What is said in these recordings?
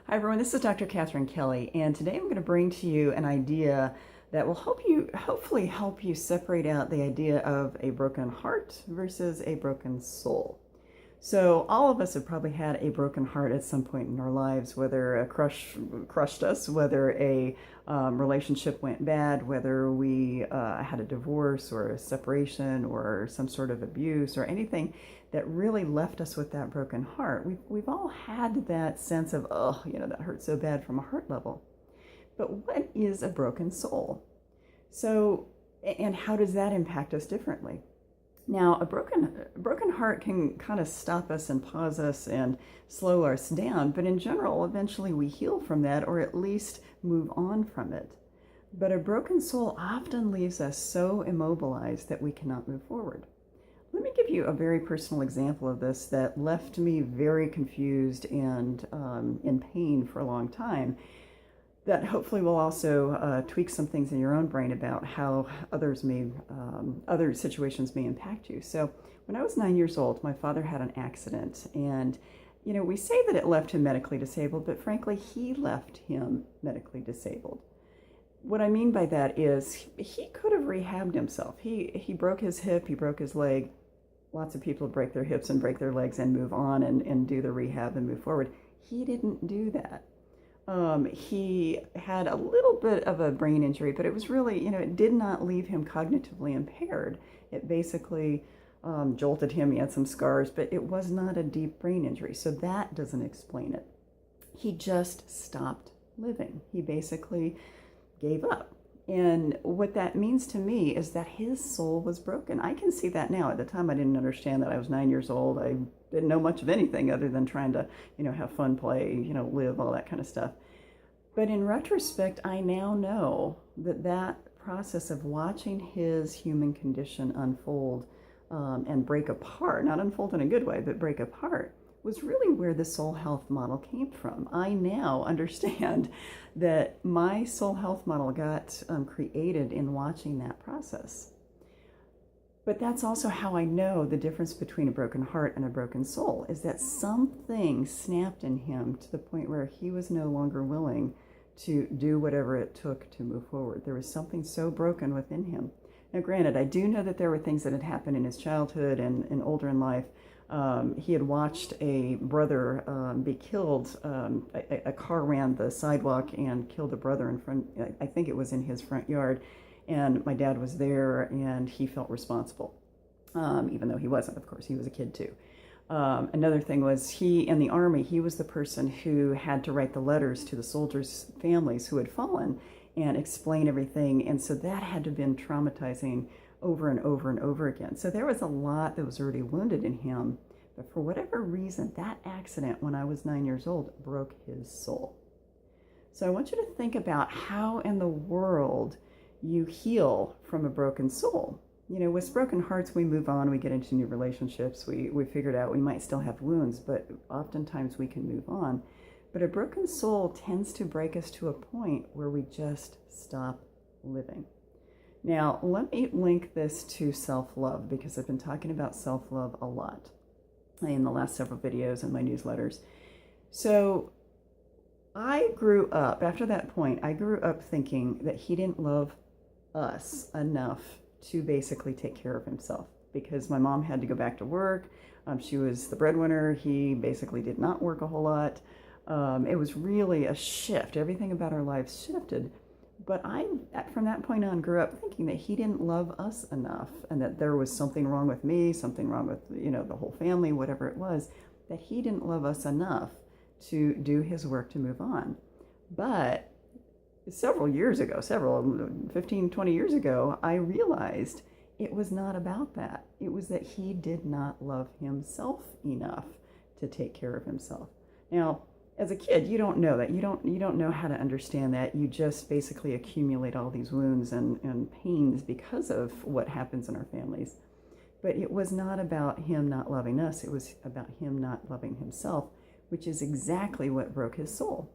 Hi everyone, this is Dr. Catherine Kelly, and today I'm going to bring to you an idea that will hopefully help you separate out the idea of a broken heart versus a broken soul. So all of us have probably had a broken heart at some point in our lives, whether a crush crushed us, whether a relationship went bad, whether we had a divorce or a separation or some sort of abuse or anything that really left us with that broken heart. We've all had that sense of, oh, that hurts so bad from a heart level. But what is a broken soul? So, and how does that impact us differently? Now, a broken heart can kind of stop us and pause us and slow us down, but in general, eventually we heal from that or at least move on from it. But a broken soul often leaves us so immobilized that we cannot move forward. Let me give you a very personal example of this that left me very confused and in pain for a long time. That hopefully will also tweak some things in your own brain about how other situations may impact you. So when I was 9 years old, my father had an accident, and we say that it left him medically disabled, but frankly, he left him medically disabled. What I mean by that is he could have rehabbed himself. He broke his hip, he broke his leg. Lots of people break their hips and break their legs and move on and do the rehab and move forward. He didn't do that. He had a little bit of a brain injury, but it was really, it did not leave him cognitively impaired. It basically jolted him. He had some scars, but it was not a deep brain injury. So that doesn't explain it. He just stopped living. He basically gave up. And what that means to me is that his soul was broken. I can see that now. At the time, I didn't understand that. I was 9 years old. I didn't know much of anything other than trying to, have fun, play, live, all that kind of stuff. But in retrospect, I now know that process of watching his human condition unfold and break apart, not unfold in a good way, but break apart, was really where the soul health model came from. I now understand that my soul health model got created in watching that process. But that's also how I know the difference between a broken heart and a broken soul, is that something snapped in him to the point where he was no longer willing to do whatever it took to move forward. There was something so broken within him. Now, granted, I do know that there were things that had happened in his childhood and older in life. He had watched a brother be killed. A car ran the sidewalk and killed a brother in front, I think it was in his front yard. And my dad was there, and he felt responsible, even though he wasn't, of course. He was a kid, too. Another thing was in the Army, he was the person who had to write the letters to the soldiers' families who had fallen and explain everything. And so that had to have been traumatizing over and over and over again. So there was a lot that was already wounded in him. But for whatever reason, that accident when I was 9 years old broke his soul. So I want you to think about how in the world you heal from a broken soul. With broken hearts, we move on, we get into new relationships, we figured out we might still have wounds, but oftentimes we can move on. But a broken soul tends to break us to a point where we just stop living. Now, let me link this to self-love, because I've been talking about self-love a lot in the last several videos and my newsletters. So I grew up, after that point, I grew up thinking that he didn't love us enough to basically take care of himself, because my mom had to go back to work. She was the breadwinner. He basically did not work a whole lot. It was really a shift. Everything about our lives shifted. But I, from that point on, grew up thinking that he didn't love us enough, and that there was something wrong with me, something wrong with, the whole family, whatever it was, that he didn't love us enough to do his work to move on. But several years ago, 15, 20 years ago, I realized it was not about that. It was that he did not love himself enough to take care of himself. Now, as a kid, you don't know that. You don't know how to understand that. You just basically accumulate all these wounds and pains because of what happens in our families. But it was not about him not loving us. It was about him not loving himself, which is exactly what broke his soul.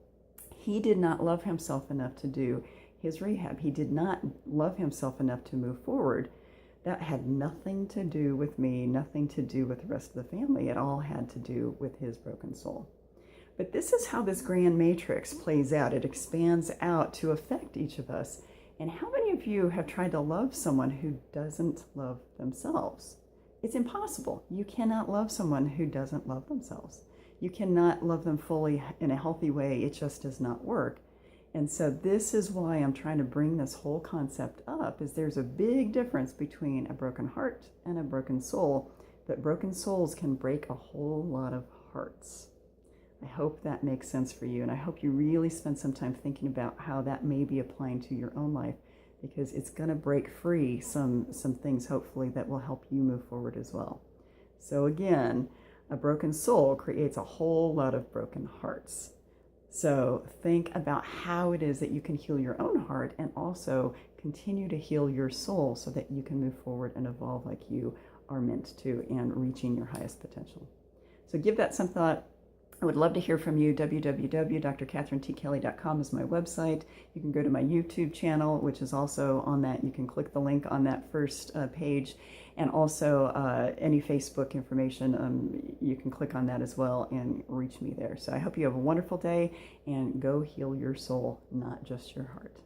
He did not love himself enough to do his rehab. He did not love himself enough to move forward. That had nothing to do with me, nothing to do with the rest of the family. It all had to do with his broken soul. But this is how this grand matrix plays out. It expands out to affect each of us. And how many of you have tried to love someone who doesn't love themselves? It's impossible. You cannot love someone who doesn't love themselves. You cannot love them fully in a healthy way. It just does not work. And so this is why I'm trying to bring this whole concept up, is there's a big difference between a broken heart and a broken soul, but broken souls can break a whole lot of hearts. I hope that makes sense for you, and I hope you really spend some time thinking about how that may be applying to your own life, because it's going to break free some things, hopefully, that will help you move forward as well. So again, a broken soul creates a whole lot of broken hearts. So think about how it is that you can heal your own heart and also continue to heal your soul so that you can move forward and evolve like you are meant to and reaching your highest potential. So give that some thought. I would love to hear from you. www.drkatherineTkelly.com is my website. You can go to my YouTube channel, which is also on that. You can click the link on that first page. And also any Facebook information, you can click on that as well and reach me there. So I hope you have a wonderful day, and go heal your soul, not just your heart.